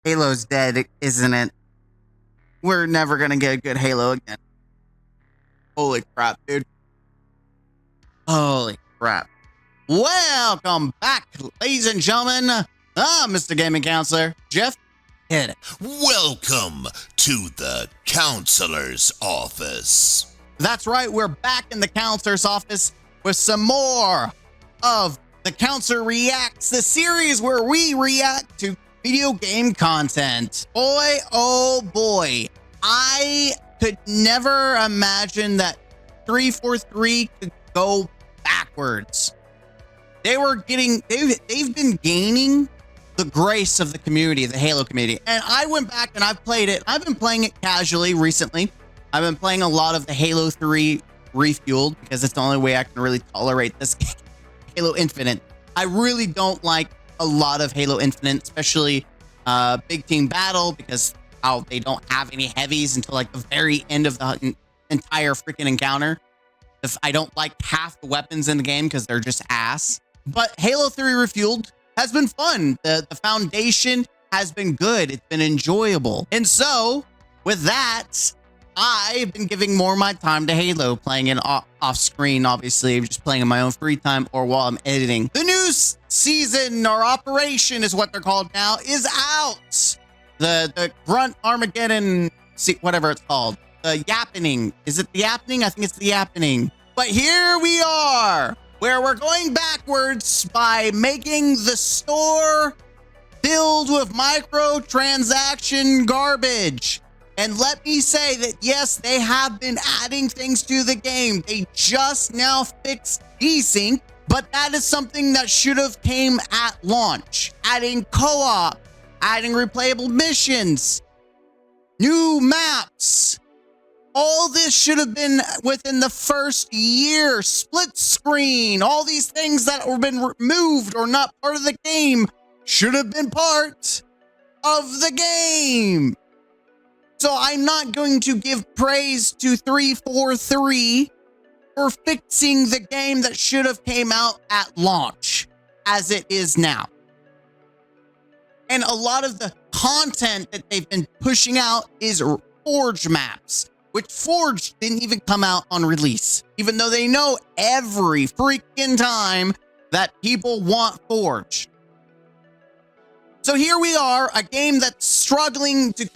Halo's dead, isn't it? We're never gonna get a good Halo again. Holy crap, dude. Holy crap. Welcome back, ladies and gentlemen. Mr. Gaming Counselor, Jeff, hit it. Welcome to the counselor's office. That's right, we're back in the counselor's office with some more of the Counselor Reacts, the series where we react to video game content. Boy, oh boy, I could never imagine that 343 could go backwards. They've been gaining the grace of the community, the Halo community. And I went back and I've played it. I've been playing it casually recently. I've been playing a lot of the Halo 3 Refueled because it's the only way I can really tolerate this game. Halo Infinite. I really don't like a lot of Halo Infinite, especially Big Team Battle, because how they don't have any heavies until like the very end of the entire freaking encounter. If I don't like half the weapons in the game because they're just ass. But Halo 3 Refueled has been fun. The foundation has been good. It's been enjoyable. And so with that, I've been giving more of my time to Halo, playing it off screen, obviously, just playing in my own free time or while I'm editing. The new season or operation is what they're called now is out. The Grunt Armageddon, whatever it's called. The Yappening. Is it the Yappening? I think it's the Yappening. But here we are, where we're going backwards by making the store filled with microtransaction garbage. And let me say that, yes, they have been adding things to the game. They just now fixed desync, but that is something that should have came at launch. Adding co-op, adding replayable missions, new maps. All this should have been within the first year. Split screen, all these things that have been removed or not part of the game should have been part of the game. So I'm not going to give praise to 343 for fixing the game that should have came out at launch as it is now. And a lot of the content that they've been pushing out is Forge maps, which Forge didn't even come out on release, even though they know every freaking time that people want Forge. So here we are, a game that's struggling to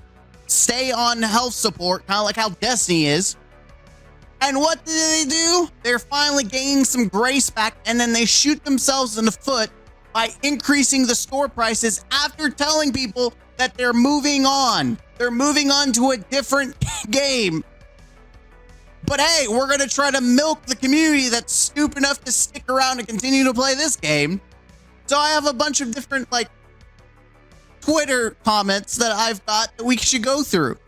stay on health support, kind of like how Destiny is. And what do? They're finally gaining some grace back, and then they shoot themselves in the foot by increasing the store prices after telling people that they're moving on. They're moving on to a different game. But hey, we're going to try to milk the community that's stupid enough to stick around and continue to play this game. So I have a bunch of different, like, Twitter comments that I've got that we should go through.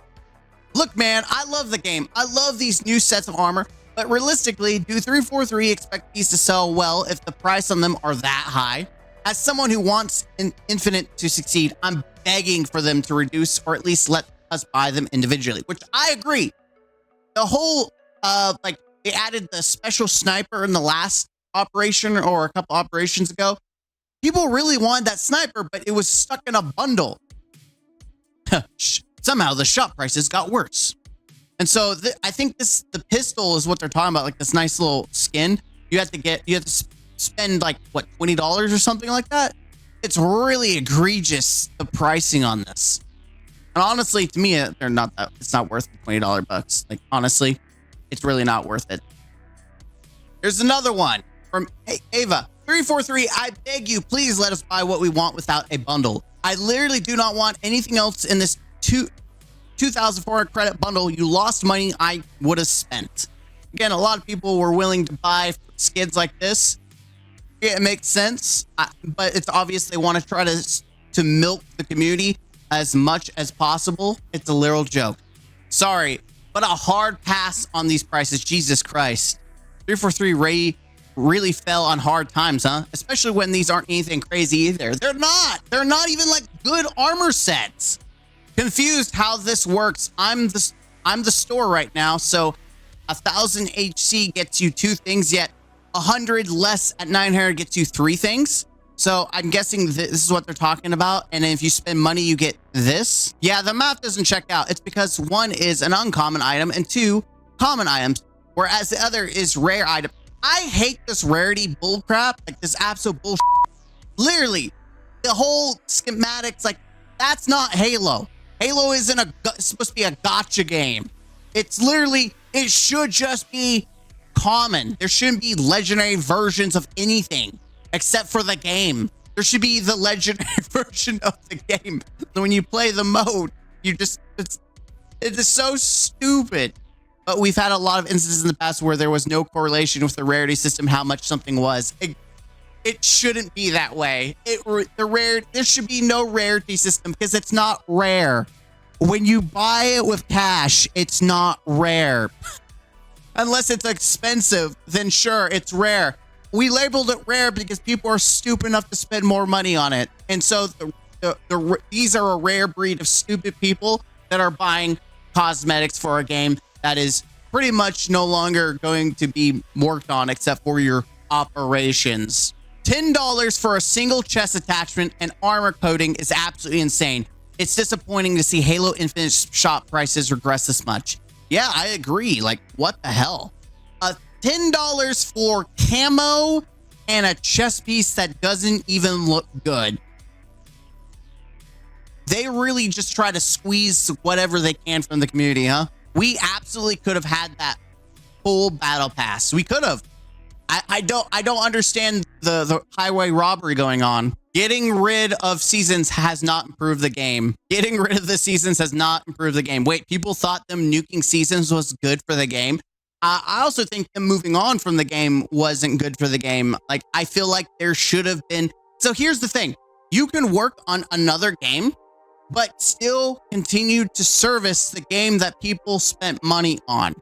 Look, man, I love the game. I love these new sets of armor, but realistically, do 343 expect these to sell well if the price on them are that high? As someone who wants Infinite to succeed, I'm begging for them to reduce or at least let us buy them individually, which I agree. The whole, like, they added the special sniper in the last operation or a couple operations ago. People really wanted that sniper, but it was stuck in a bundle. Somehow the shop prices got worse. And so I think the pistol is what they're talking about, like this nice little skin. You have to spend like, what, $20 or something like that? It's really egregious, the pricing on this. And honestly, to me, it's not worth the $20 bucks. Like, honestly, it's really not worth it. Here's another one from Ava. 343, I beg you, please let us buy what we want without a bundle. I literally do not want anything else in this 2,400 credit bundle. You lost money I would have spent. Again, a lot of people were willing to buy skids like this. Yeah, it makes sense, but it's obvious they want to try to milk the community as much as possible. It's a literal joke. Sorry, but a hard pass on these prices. Jesus Christ. 343 really fell on hard times, huh? Especially when these aren't anything crazy either. They're not even like good armor sets. Confused how this works. I'm the store right now, so 1,000 HC gets you 2 things, yet 100 less at 900 gets you 3 things. So I'm guessing this is what they're talking about. And then if you spend money, you get this. Yeah, the map doesn't check out. It's because one is an uncommon item and two common items, whereas the other is rare item. I hate this rarity bullcrap, like this absolute bullshit. Literally, the whole schematics, like, that's not Halo. Halo isn't supposed to be a gotcha game. It's literally, it should just be common. There shouldn't be legendary versions of anything except for the game. There should be the legendary version of the game. So when you play the mode, you just, it is so stupid. But we've had a lot of instances in the past where there was no correlation with the rarity system, how much something was. It shouldn't be that way. There should be no rarity system because it's not rare. When you buy it with cash, it's not rare. Unless it's expensive, then sure, it's rare. We labeled it rare because people are stupid enough to spend more money on it. And so these are a rare breed of stupid people that are buying cosmetics for a game that is pretty much no longer going to be worked on except for your operations. $10 for a single chest attachment and armor coating is absolutely insane. It's disappointing to see Halo Infinite shop prices regress this much. Yeah, I agree. Like, what the hell? $10 for camo and a chest piece that doesn't even look good. They really just try to squeeze whatever they can from the community, huh? We absolutely could have had that full battle pass. We could have. I don't understand the highway robbery going on. Getting rid of seasons has not improved the game. Getting rid of the seasons has not improved the game. Wait, people thought them nuking seasons was good for the game. I also think them moving on from the game wasn't good for the game. Like, I feel like there should have been. So here's the thing. You can work on another game, but still continue to service the game that people spent money on.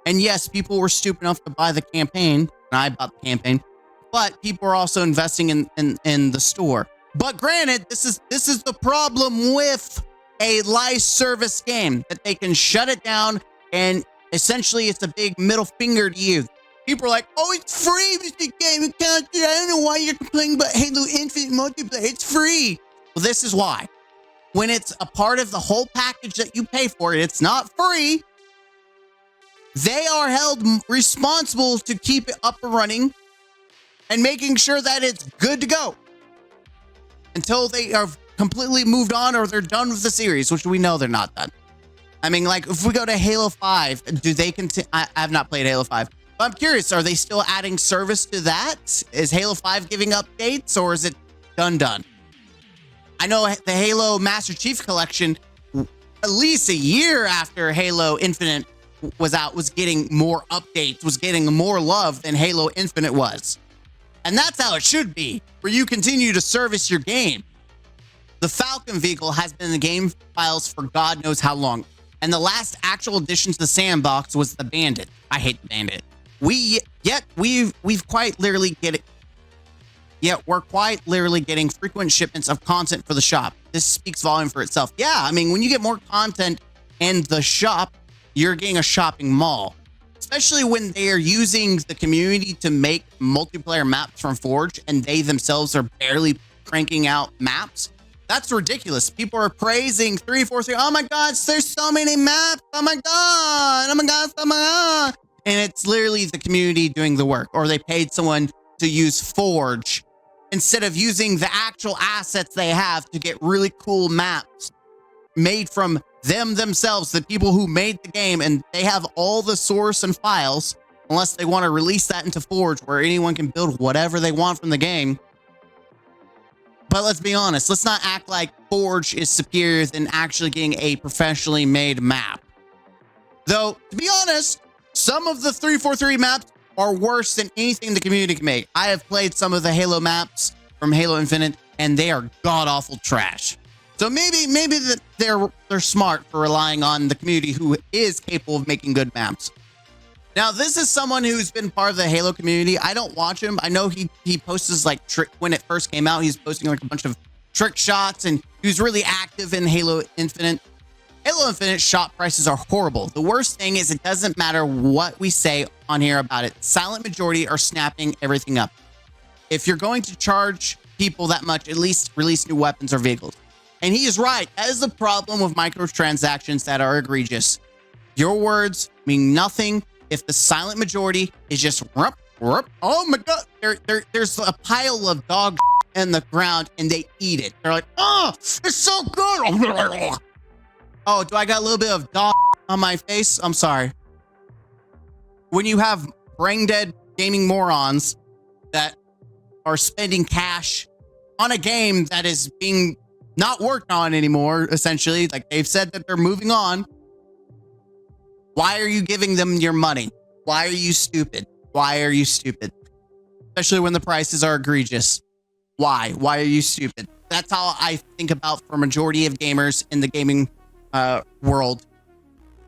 And yes, people were stupid enough to buy the campaign. And I bought the campaign, but people are also investing in the store. But granted, this is the problem with a live service game, that they can shut it down and essentially it's a big middle finger to you. People are like, oh, it's free. It's a game. You can't do it. I don't know why you're complaining about Halo Infinite multiplayer. It's free. Well, this is why. When it's a part of the whole package that you pay for, it's not free. They are held responsible to keep it up and running and making sure that it's good to go until they are completely moved on or they're done with the series, which we know they're not done. I mean, like, if we go to Halo 5, do they continue? I have not played Halo 5, but I'm curious, are they still adding service to that? Is Halo 5 giving updates or is it done? I know the Halo Master Chief Collection, at least a year after Halo Infinite was out, was getting more updates, was getting more love than Halo Infinite was. And that's how it should be, where you continue to service your game. The Falcon vehicle has been in the game files for God knows how long. And the last actual addition to the sandbox was the Bandit. I hate the Bandit. We've quite literally we're quite literally getting frequent shipments of content for the shop. This speaks volume for itself. Yeah, I mean, when you get more content in the shop, you're getting a shopping mall, especially when they are using the community to make multiplayer maps from Forge and they themselves are barely cranking out maps. That's ridiculous. People are praising 343. Oh my God, there's so many maps. Oh my God. Oh my God. Oh my God. And it's literally the community doing the work, or they paid someone to use Forge instead of using the actual assets they have to get really cool maps made from themselves, the people who made the game, and they have all the source and files, unless they want to release that into Forge where anyone can build whatever they want from the game. But let's be honest, let's not act like Forge is superior than actually getting a professionally made map. Though, to be honest, some of the 343 maps are worse than anything the community can make. I have played some of the Halo maps from Halo Infinite, and they are god-awful trash. So maybe that they're smart for relying on the community who is capable of making good maps. Now, this is someone who's been part of the Halo community. I don't watch him. I know he posts like when it first came out, he's posting like a bunch of trick shots, and he was really active in Halo Infinite. Halo Infinite shop prices are horrible. The worst thing is it doesn't matter what we say on here about it. Silent majority are snapping everything up. If you're going to charge people that much, at least release new weapons or vehicles. And he is right. That is the problem with microtransactions that are egregious. Your words mean nothing if the silent majority is just, rup, rup. Oh my God. There's a pile of dog in the ground and they eat it. They're like, oh, it's so good. Oh, do I got a little bit of dog on my face? I'm sorry. When you have brain dead gaming morons that are spending cash on a game that is being not worked on anymore, essentially, like they've said that they're moving on. Why are you giving them your money? Why are you stupid? Why are you stupid? Especially when the prices are egregious. Why? Why are you stupid? That's how I think about for majority of gamers in the gaming world.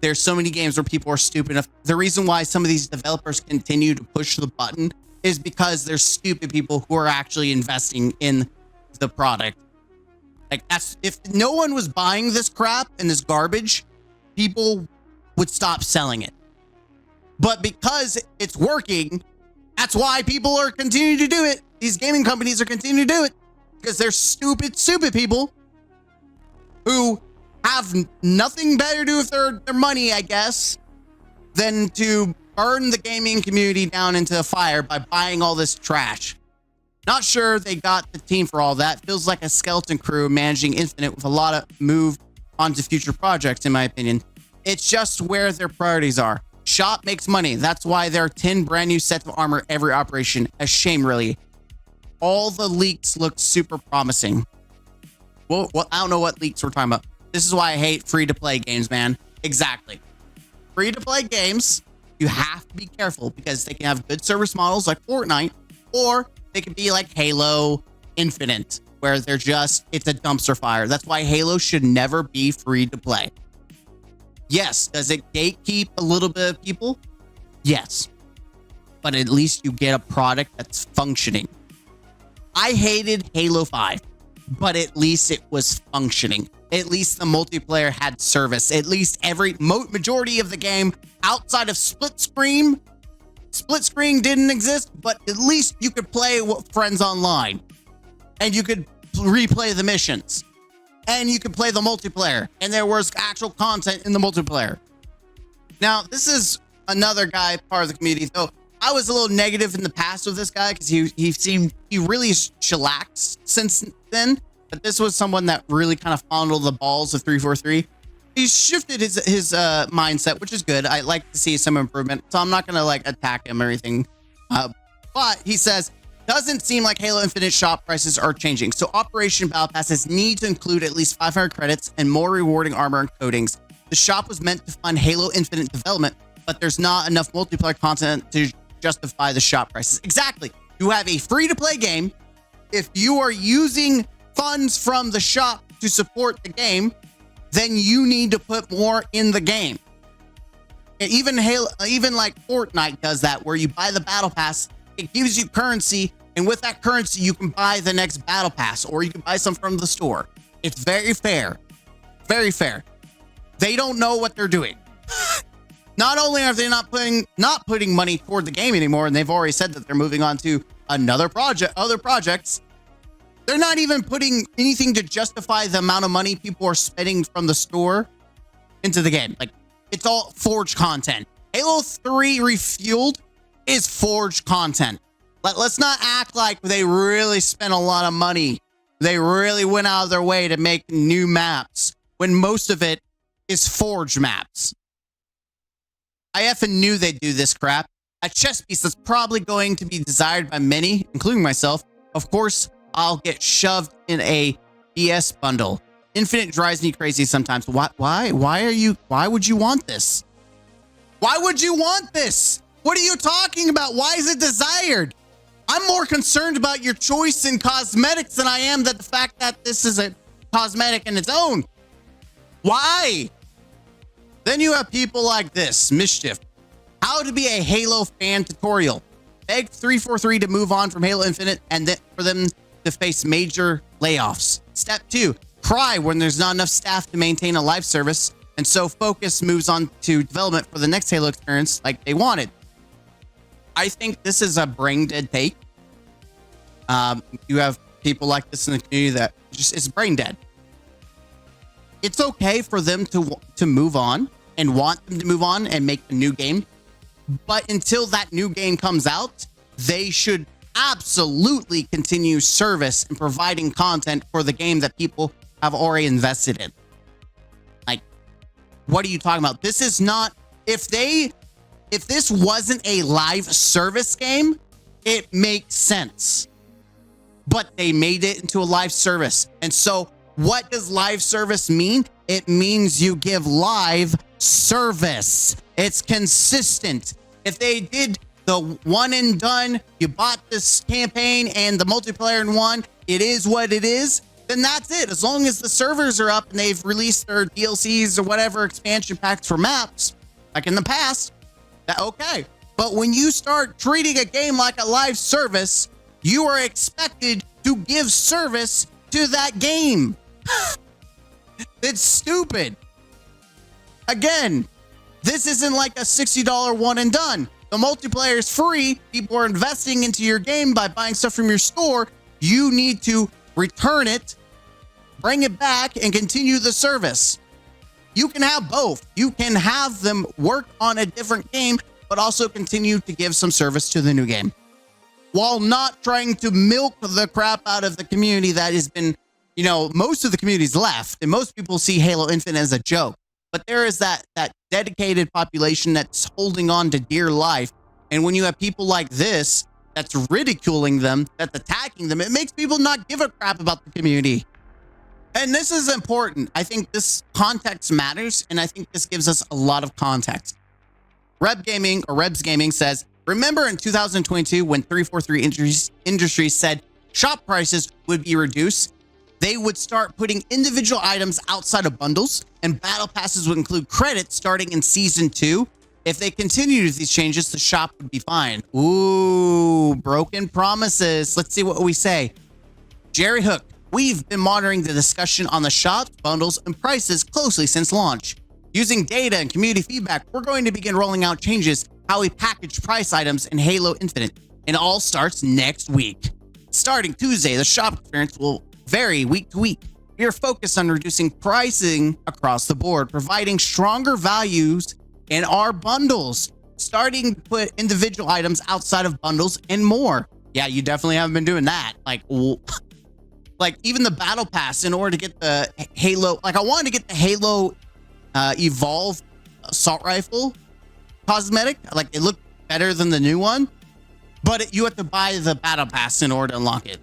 There's so many games where people are stupid enough. The reason why some of these developers continue to push the button is because there's stupid people who are actually investing in the product. Like, that's, if no one was buying this crap and this garbage, people would stop selling it. But because it's working, that's why people are continuing to do it. These gaming companies are continuing to do it because they're stupid people who have nothing better to do with their money, I guess, than to burn the gaming community down into a fire by buying all this trash. Not sure they got the team for all that. Feels like a skeleton crew managing Infinite with a lot of move onto future projects, in my opinion. It's just where their priorities are. Shop makes money. That's why there are 10 brand new sets of armor every operation. A shame, really. All the leaks look super promising. Well, I don't know what leaks we're talking about. This is why I hate free-to-play games, man. Exactly. Free-to-play games, you have to be careful because they can have good service models like Fortnite, or they could be like Halo Infinite, where they're just, it's a dumpster fire. That's why Halo should never be free to play. Yes, does it gatekeep a little bit of people? Yes. But at least you get a product that's functioning. I hated Halo 5, but at least it was functioning. At least the multiplayer had service. At least every majority of the game outside of split screen didn't exist, but at least you could play with friends online and you could replay the missions and you could play the multiplayer and there was actual content in the multiplayer. Now, this is another guy, part of the community, though I was a little negative in the past with this guy because he really chillaxed since then, but this was someone that really kind of fondled the balls of 343. He's shifted his mindset, which is good. I like to see some improvement, so I'm not gonna like attack him or anything. But he says, doesn't seem like Halo Infinite shop prices are changing, so Operation Battle Passes need to include at least 500 credits and more rewarding armor and coatings. The shop was meant to fund Halo Infinite development, but there's not enough multiplayer content to justify the shop prices. Exactly. You have a free-to-play game. If you are using funds from the shop to support the game, then you need to put more in the game. And even like Fortnite does that, where you buy the battle pass, it gives you currency, and with that currency, you can buy the next battle pass, or you can buy some from the store. It's very fair. Very fair. They don't know what they're doing. Not only are they not putting money toward the game anymore, and they've already said that they're moving on to other projects, they're not even putting anything to justify the amount of money people are spending from the store into the game. Like, it's all forged content. Halo 3 Refueled is forged content. Let's not act like they really spent a lot of money. They really went out of their way to make new maps when most of it is forged maps. I effing knew they'd do this crap. A chess piece that's probably going to be desired by many, including myself. Of course, I'll get shoved in a BS bundle. Infinite drives me crazy sometimes. Why would you want this? Why would you want this? What are you talking about? Why is it desired? I'm more concerned about your choice in cosmetics than I am that the fact that this is a cosmetic in its own. Why? Then you have people like this, Mischief. How to be a Halo fan tutorial. Beg 343 to move on from Halo Infinite and then for them to face major layoffs. Step 2, cry when there's not enough staff to maintain a live service, and so focus moves on to development for the next Halo experience like they wanted. I think this is a brain dead take. You have people like this in the community that just, it's brain dead. it's okay for them to move on and want them to move on and make a new game. But until that new game comes out, they should absolutely continue service and providing content for the game that people have already invested in. Like, what are you talking about? This is not, if this wasn't a live service game, it makes sense. But they made it into a live service. And so what does live service mean? It means you give live service. It's consistent. If they did the one and done, you bought this campaign and the multiplayer in one, it is what it is, then that's it. As long as the servers are up and they've released their DLCs or whatever expansion packs for maps, like in the past, that okay. But when you start treating a game like a live service, you are expected to give service to that game. It's stupid. Again, this isn't like a $60 one and done. The multiplayer is free. People are investing into your game by buying stuff from your store. You need to return it, bring it back, and continue the service. You can have both. You can have them work on a different game, but also continue to give some service to the new game, while not trying to milk the crap out of the community that has been, you know, most of the community's left, and most people see Halo Infinite as a joke. But there is that dedicated population that's holding on to dear life. And when you have people like this, that's ridiculing them, that's attacking them, it makes people not give a crap about the community. And this is important. I think this context matters, and I think this gives us a lot of context. Rebs Gaming says, remember in 2022 when 343 Industries said shop prices would be reduced? They would start putting individual items outside of bundles, and battle passes would include credits starting in Season 2. If they continued with these changes, the shop would be fine. Ooh, broken promises. Let's see what we say. Jerry Hook, we've been monitoring the discussion on the shops, bundles, and prices closely since launch. Using data and community feedback, we're going to begin rolling out changes how we package price items in Halo Infinite. And it all starts next week. Starting Tuesday, the shop experience will vary week to week. We are focused on reducing pricing across the board, providing stronger values in our bundles, starting to put individual items outside of bundles and more. Yeah, you definitely haven't been doing that. Like even the battle pass in order to get the Halo, like I wanted to get the Halo Evolve assault rifle cosmetic. Like it looked better than the new one, but you have to buy the battle pass in order to unlock it.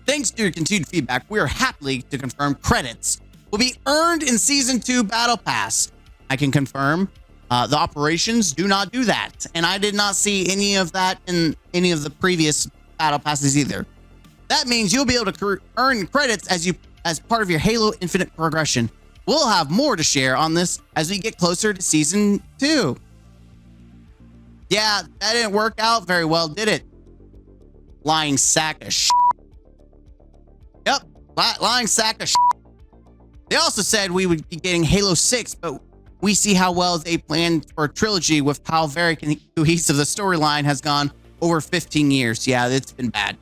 Thanks to your continued feedback, we are happy to confirm credits will be earned in Season 2 Battle Pass. I can confirm the operations do not do that, and I did not see any of that in any of the previous Battle Passes either. That means you'll be able to earn credits as part of your Halo Infinite progression. We'll have more to share on this as we get closer to Season 2. Yeah, that didn't work out very well, did it? Lying sack of shit. Yep, lying sack of shit. They also said we would be getting Halo 6, but we see how well they planned for a trilogy with how very cohesive the storyline has gone over 15 years. Yeah, it's been bad.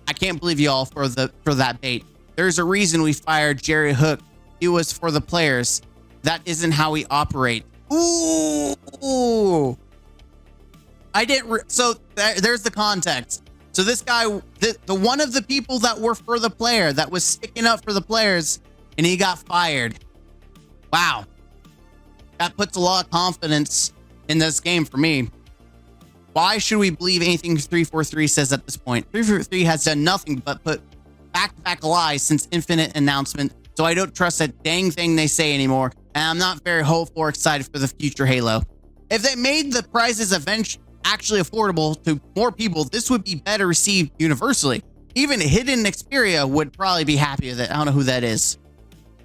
I can't believe y'all for that bait. There's a reason we fired Jerry Hook. It was for the players. That isn't how we operate. Ooh. I didn't. So there's the context. So this guy, the one of the people that were for the player, that was sticking up for the players, and he got fired. Wow. That puts a lot of confidence in this game for me. Why should we believe anything 343 says at this point? 343 has done nothing but put back-to-back lies since Infinite announcement, so I don't trust a dang thing they say anymore, and I'm not very hopeful or excited for the future Halo. If they made the prices actually affordable to more people, this would be better received universally. Even Hidden Xperia would probably be happy with it. I don't know who that is.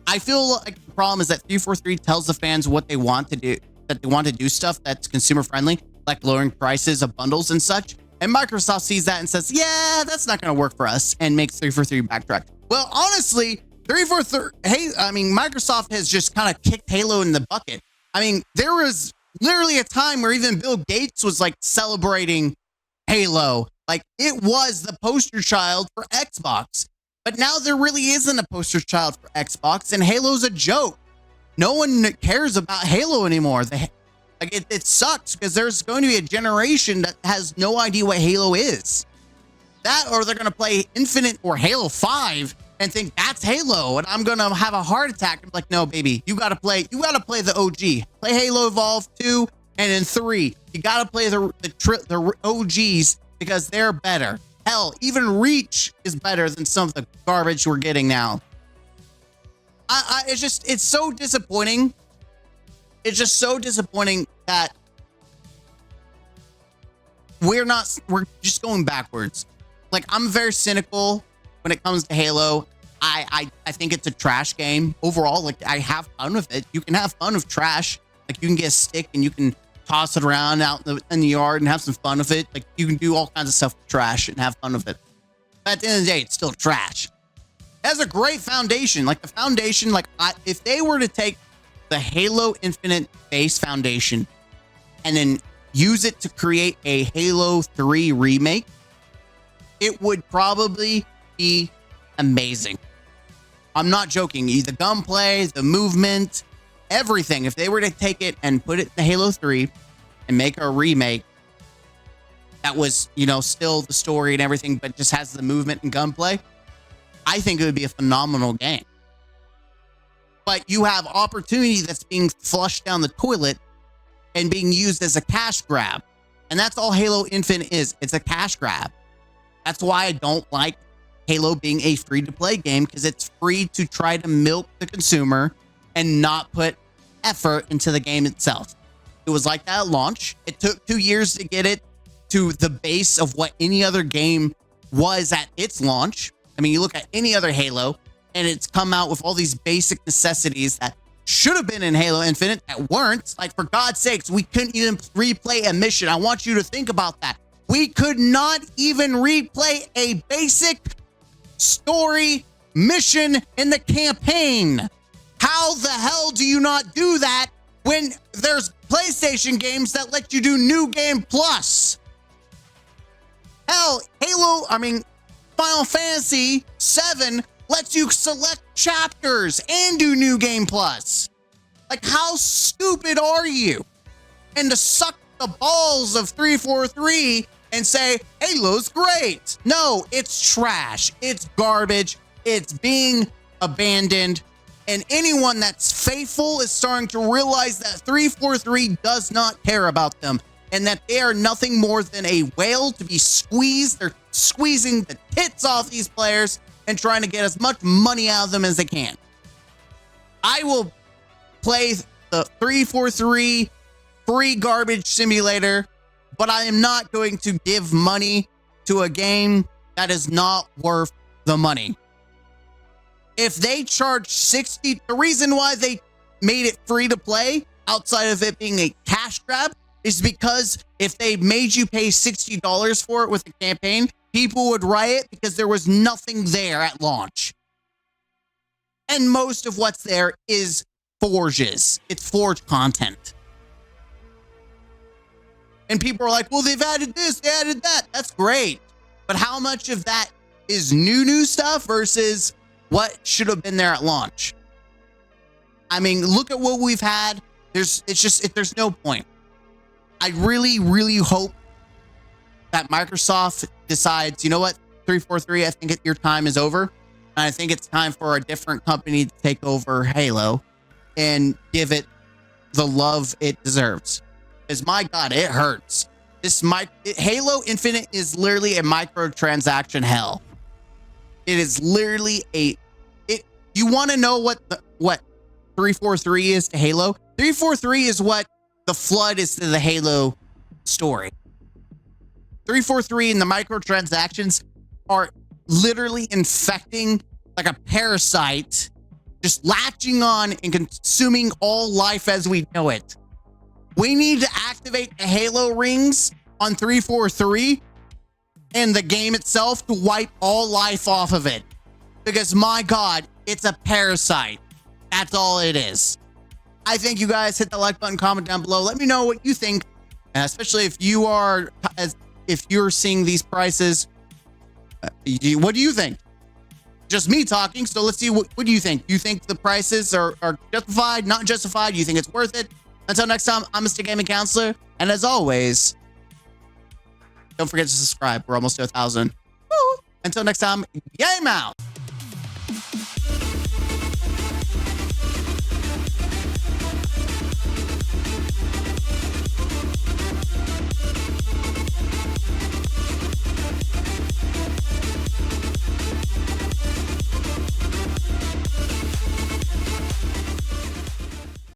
I feel like the problem is that 343 tells the fans what they want to do, that they want to do stuff that's consumer friendly, like lowering prices of bundles and such. And Microsoft sees that and says, yeah, that's not going to work for us, and makes 343 backtrack. Well, honestly, 343, Microsoft has just kind of kicked Halo in the bucket. I mean, there was literally a time where even Bill Gates was like celebrating Halo. Like it was the poster child for Xbox. But now there really isn't a poster child for Xbox, and Halo's a joke. No one cares about Halo anymore. It sucks because there's going to be a generation that has no idea what Halo is. That, or they're going to play Infinite or Halo 5 and think that's Halo, and I'm going to have a heart attack. I'm like, no, baby, you got to play the OG. Play Halo Evolve 2 and then 3. You got to play the OGs because they're better. Hell, even Reach is better than some of the garbage we're getting now. It's so disappointing. It's just so disappointing that we're just going backwards. Like, I'm very cynical when it comes to Halo. I think it's a trash game overall. Like, I have fun with it. You can have fun with trash. Like, you can get a stick and you can toss it around out in the yard and have some fun with it. Like, you can do all kinds of stuff with trash and have fun with it. But at the end of the day, it's still trash. It has a great foundation. Like, the foundation, like, if they were to take the Halo Infinite base foundation and then use it to create a Halo 3 remake, it would probably be amazing. I'm not joking. The gunplay, the movement, everything. If they were to take it and put it in Halo 3 and make a remake that was, you know, still the story and everything, but just has the movement and gunplay, I think it would be a phenomenal game. But you have opportunity that's being flushed down the toilet and being used as a cash grab. And that's all Halo Infinite is. It's a cash grab. That's why I don't like Halo being a free-to-play game, because it's free to try to milk the consumer and not put effort into the game itself. It was like that at launch. It took 2 years to get it to the base of what any other game was at its launch. I mean, you look at any other Halo, and it's come out with all these basic necessities that should have been in Halo Infinite that weren't. Like, for God's sakes, we couldn't even replay a mission. I want you to think about that. We could not even replay a basic story mission in the campaign. How the hell do you not do that when there's PlayStation games that let you do New Game Plus? Hell, Final Fantasy VII lets you select chapters and do New Game Plus. Like, how stupid are you? And to suck the balls of 343 and say, Halo's great. No, it's trash. It's garbage. It's being abandoned. And anyone that's faithful is starting to realize that 343 does not care about them, and that they are nothing more than a whale to be squeezed. They're squeezing the tits off these players and trying to get as much money out of them as they can. I will play the 343 free garbage simulator, but I am not going to give money to a game that is not worth the money. If they charge $60, the reason why they made it free to play outside of it being a cash grab is because if they made you pay $60 for it with a campaign, people would riot because there was nothing there at launch. And most of what's there is forges. It's forge content. And people are like, well, they've added this, they added that. That's great. But how much of that is new stuff versus what should have been there at launch? I mean, look at what we've had. There's no point. I really, really hope that Microsoft decides, you know what, 343, I think your time is over. And I think it's time for a different company to take over Halo and give it the love it deserves. Because my God, it hurts. Halo Infinite is literally a microtransaction hell. It is literally you want to know what 343 is to Halo? 343 is what the Flood is to the Halo story. 343 and the microtransactions are literally infecting like a parasite, just latching on and consuming all life as we know it. We need to activate the Halo rings on 343 and the game itself to wipe all life off of it. Because my God, it's a parasite. That's all it is. I think you guys hit the like button, comment down below. Let me know what you think, especially if you're seeing these prices. What do you think? just me talking. So let's see, what do you think? You think the prices are justified, not justified? You think it's worth it? Until next time, I'm Mr. Gaming Counselor. And as always, don't forget to subscribe. We're almost to 1,000. Woo! Until next time, game out.